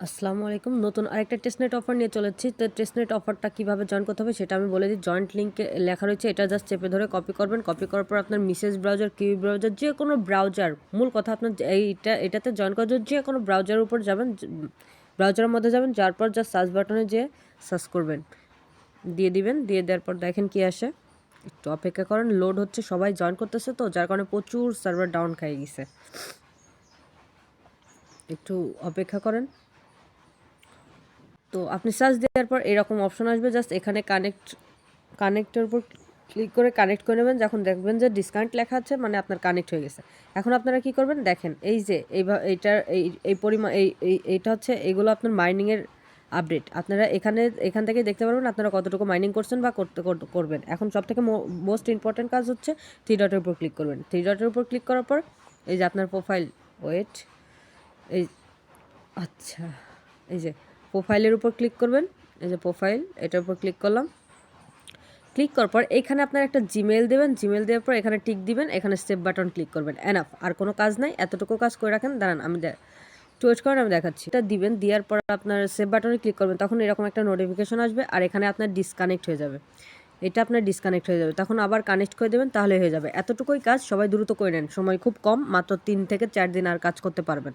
আসসালামু আলাইকুম। নতুন আরেকটা টেস্টনেট অফার নিয়ে চলেছি। তো টেস্টনেট অফারটা কীভাবে জয়েন করতে হবে সেটা আমি বলে দিই। জয়েন্ট লিঙ্কে লেখা রয়েছে, এটা জাস্ট চেপে ধরে কপি করবেন। কপি করার পর আপনার মিসেস ব্রাউজার, কিউই ব্রাউজার, যে কোনো ব্রাউজার, মূল কথা আপনার এটাতে জয়েন করার জন্য যে কোনো ব্রাউজারের উপর যাবেন, ব্রাউজারের মধ্যে যাবেন, যাওয়ার পর জাস্ট সার্চ বাটনে যেয়ে সার্চ করবেন, দিয়ে দিবেন। দিয়ে দেওয়ার পর দেখেন কি আসে। একটু অপেক্ষা করেন, লোড হচ্ছে, সবাই জয়েন করতেছে তো যার কারণে প্রচুর সার্ভার ডাউন খাই গেছে। একটু অপেক্ষা করেন। তো আপনি সার্চ দেওয়ার পর এরকম অপশন আসবে, জাস্ট এখানে কানেক্টের উপর ক্লিক করে কানেক্ট করে নেবেন। যখন দেখবেন যে ডিসকানেক্ট লেখা আছে, মানে আপনার কানেক্ট হয়ে গেছে। এখন আপনারা কি করবেন দেখেন, এই যে এইটার এই পরিমাণ এইটা হচ্ছে, এইগুলো আপনার মাইনিংয়ের আপডেট। আপনারা এখান থেকে দেখতে পারবেন আপনারা কতটুকু মাইনিং করছেন বা করবেন। এখন সব থেকে মোস্ট ইম্পর্টেন্ট কাজ হচ্ছে থ্রি ডটের উপর ক্লিক করবেন। থ্রি ডটের উপর ক্লিক করার পর এই যে আপনার প্রোফাইল, এই আচ্ছা, এই যে প্রোফাইলের উপর ক্লিক করবেন। এই যে প্রোফাইল, এটার উপর ক্লিক করলাম। ক্লিক করার পর এখানে আপনার একটা জিমেল দেবেন। জিমেল দেওয়ার পর এখানে টিক দিবেন, এখানে সেভ বাটন ক্লিক করবেন। এনাফ, আর কোনো কাজ নাই, এতটুকু কাজ করে রাখেন। দাঁড়ান আমি ওয়েট করেন, আমি দেখাচ্ছি। এটা দিবেন, দেওয়ার পর আপনার সেভ বাটনে ক্লিক করবেন। তখন এরকম একটা নোটিফিকেশন আসবে, আর এখানে আপনার ডিসকানেক্ট হয়ে যাবে। এটা আপনার ডিসকানেক্ট হয়ে যাবে, তখন আবার কানেক্ট করে দেবেন, তাহলে হয়ে যাবে। এতটুকুই কাজ, সবাই দ্রুত করে নেন, সময় খুব কম, মাত্র 3 থেকে 4 দিন আর কাজ করতে পারবেন।